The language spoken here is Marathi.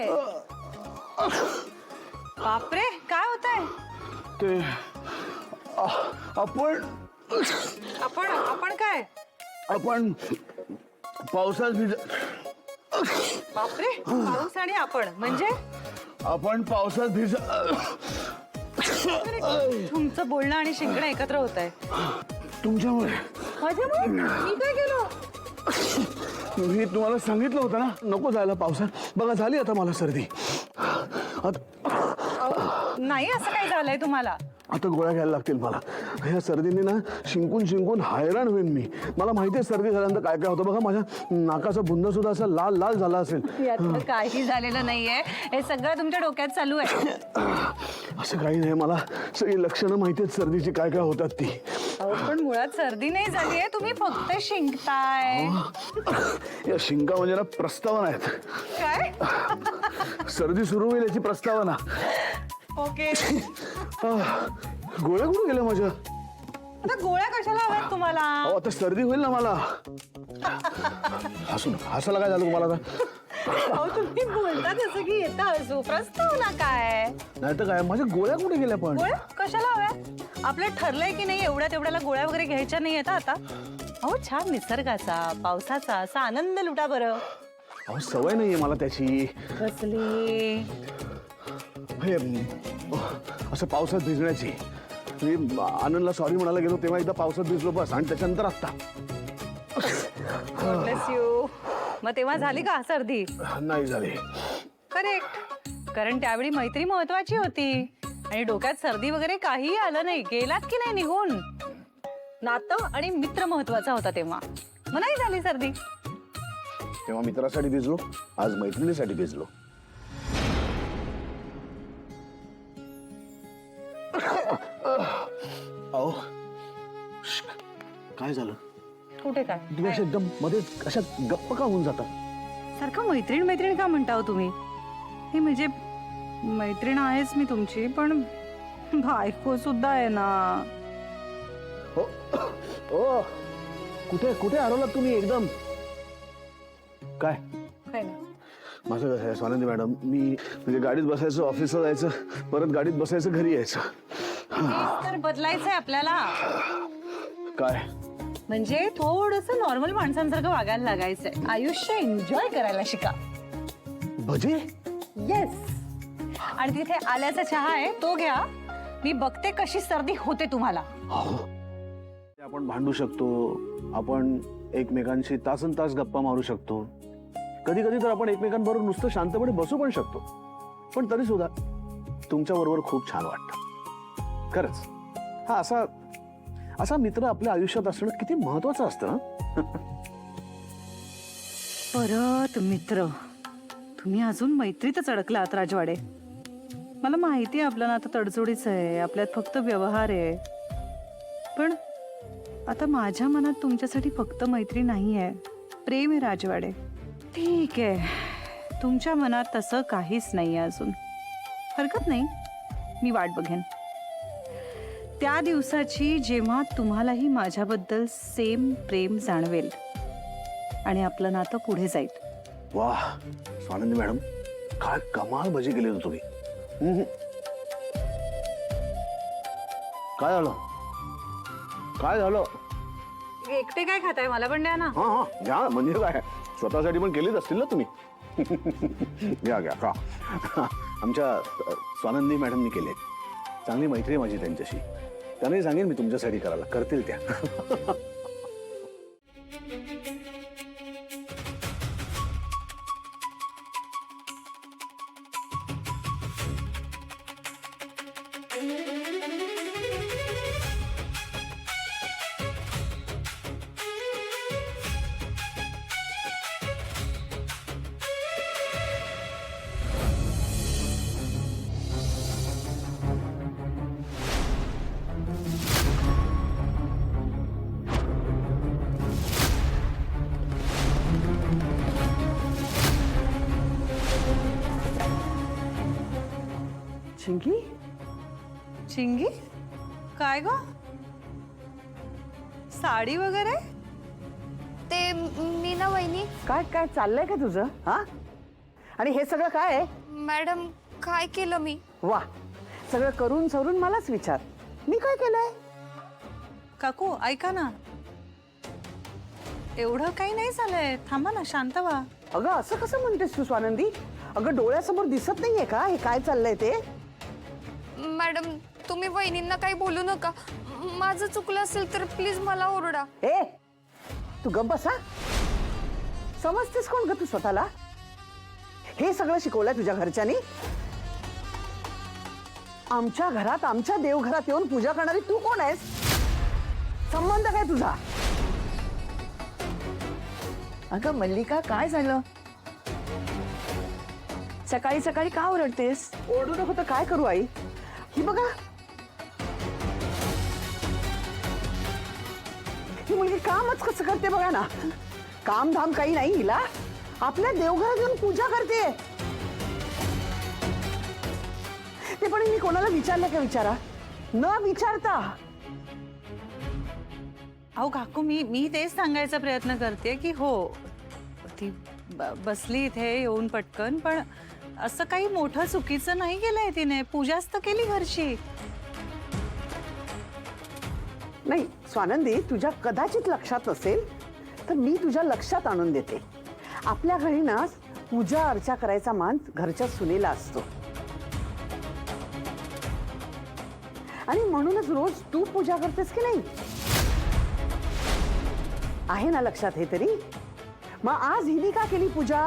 होतंय? बापरे, काय होतंय? ते आपण आपण काय? आपण पावसात बापरे, पाऊस आणि आपण म्हणजे आपण पावसात तुमचं बोलणं आणि शिंकणं एकत्र होत आहे. तुमच्यामुळे. माझ्यामुळे? मी काय केलं? मी तुम्हाला सांगितलं होतं ना नको जायला पावसात. बघा झाली आता मला सर्दी. नाही, असं काय झालंय तुम्हाला? आता गोळ्या घ्यायला लागतील मला. ह्या सर्दीने ना शिंकून शिंकून हैराण होईन मी. मला माहिती आहे सर्दी झाल्यानंतर काय काय होतं. बघा माझ्या नाकाचा बुंदा सुद्धा असा लाल लाल झाला असेल. यातलं काही झालेलं नाहीये, हे सगळं तुमच्या डोक्यात चालू आहे. असं काही नाही. मला सगळी लक्षणं माहिती आहेत सर्दीची काय काय होतात ती. पण मुळात सर्दी नाही झालीये, तुम्ही फक्त शिंकताय. या शिंका म्हणजे ना प्रस्तावना आहेत. काय? सर्दी सुरू होईल याची प्रस्तावना. ओके. गोळ्या कुठे गेल्या माझ्या? आता गोळ्या कशाला हव्यात तुम्हाला? आता सर्दी होईल ना मला. हसू नका. हसायला काय झालं तुम्हाला आता? तुम्ही बोलता तसं की येतं हसू. प्रस्तावना काय? नाही तर काय, माझ्या गोळ्या कुठे गेल्या पण? गोळ्या कशाला हव्या? आपलं ठरलंय की नाही एवढ्या तेवढ्याला गोळ्या वगैरे घ्यायच्या नाही येतात आता. अहो छान निसर्गाचा, पावसाचा असा आनंद लुटा बरं. अहो सवय नाहीये मला त्याची. कसली? हे असं पावसात भिजण्याची. मी आनंदला सॉरी म्हणायला गेलो तेव्हा एकदा पावसात भिजलो बस, आणि त्याच्यानंतर आता. Bless you. मग तेव्हा झाली का सर्दी? नाही झाली. करेक्ट. कारण त्यावेळी मैत्री महत्वाची होती आणि डोक्यात सर्दी वगैरे काही आलं नाही. गेलात की नाही निघून. नातं आणि मित्र महत्वाचा होता तेव्हा. मग नाही झाली सर्दी. तेव्हा मित्रासाठी भिजलो, आज मैत्रिणीसाठी भिजलो. अहो काय झालं? कुठे काय? तुम्ही अशा एकदम मध्ये अशा गप्प का होऊन जाता? सारखं मैत्रीण मैत्रीण का म्हणता हो तुम्ही? हे म्हणजे मैत्रीण आहेच मी तुमची, पण बायको सुद्धा आहे ना. हो हो. कुठे कुठे हरवलात तुम्ही एकदम? काय काय नाही. माझं कसं आहे स्वानंदी मॅडम, मी म्हणजे गाडीत बसायचं, ऑफिसला जायचं, परत गाडीत बसायचं, घरी यायचं. तर बदलायचंय आपल्याला. काय म्हणजे थोडंसं नॉर्मल माणसांसारखं वागायला लागायचंय. आयुष्य एन्जॉय करायला शिका. भजी? येस. आणि तिथे आल्याचा चहा आहे तो घ्या. मी बघते कशी सर्दी होते तुम्हाला. आपण भांडू शकतो, आपण एकमेकांशी तासन तास गप्पा मारू शकतो, कधी कधी तर आपण एकमेकांबरोबर नुसतं शांतपणे बसू पण शकतो. पण तरी सुद्धा तुमच्या बरोबर खूप छान वाटतं खरंच. हा असा असा मित्र आपल्या आयुष्यात असणं किती महत्वाचं असतं ना. परत मित्र. तुम्ही अजून मैत्रीतच अडकलात राजवाडे. मला माहिती आहे आपलं नातं तडजोडीच आहे, आपल्यात फक्त व्यवहार आहे. पण आता माझ्या मनात तुमच्यासाठी फक्त मैत्री नाही आहे, प्रेम आहे राजवाडे. ठीक आहे, तुमच्या मनात तसं काहीच नाही आहे अजून. हरकत नाही, मी वाट बघेन त्या दिवसाची जेव्हा तुम्हालाही माझ्याबद्दल सेम प्रेम जाणवेल आणि आपलं नातं पुढे जाईल. वाह स्वानंदी मॅडम, काय कमाल भजी केली होती तुम्ही. काय झालं? काय झालं? एकटे काय खाताय? मला पण द्या ना. हा हा घ्या. म्हणजे काय, स्वतःसाठी पण केलीच असतील ना तुम्ही. घ्या घ्या का. आमच्या स्वानंदी मॅडमनी केले. चांगली मैत्री आहे माझी त्यांच्याशी. त्यांनाही सांगेन मी तुमच्यासाठी करायला, करतील त्या. चिंगी? चिंगी? काय ग? साडी वगैरे? ते मी ना वहिनी. काय काय चाललंय का तुझं? हा आणि हे सगळं काय आहे? मॅडम काय केलं मी? वा, सगळं करून सवरून मलाच विचार, मी काय केलंय? काकू ऐका ना, एवढं काही नाही झालंय, थांबा ना, शांत व्हा. अगं असं कसं म्हणतेस तू स्वानंदी? अगं डोळ्यासमोर दिसत नाहीये का हे काय चाललंय ते? मॅडम तुम्ही वहिनींना काही बोलू नका. माझं चुकलं असेल तर प्लीज मला ओरडा. ए तू गप्प बसा. समजतेस कोण ग तू स्वतःला? हे सगळं शिकवलंय तुझ्या घरच्यांनी? आमच्या घरात, आमच्या देवघरात येऊन पूजा करणारी तू कोण आहेस? संबंध काय तुझा? अगं मल्लिका, काय झालं? सकाळी सकाळी का ओरडतेस? ओरडू नको तर काय करू आई? ही बघा, ही मुलगी कामच कसं करते बघा ना. काम धाम काही नाही हिला. आपल्या देवघरात येऊन पूजा करते. ते पण मी कोणाला विचारलं का विचारा? न विचारता. अहो काकू, मी तेच सांगायचा प्रयत्न करते की हो, ती बसली इथे येऊन पटकन, पण असं काही मोठं चुकीचं नाही केलंय तिने. पूजाच तर केली घरची. नाही स्वानंदी, तुझ्या कदाचित लक्षात नसेल तर मी तुझ्या लक्षात आणून देते. आपल्या घरी ना पूजा अर्चा करायचा मान घरच्या सुनेला असतो, आणि म्हणूनच रोज तू पूजा करतेस की नाही? आहे ना लक्षात हे तरी? मग आज हिने का केली पूजा?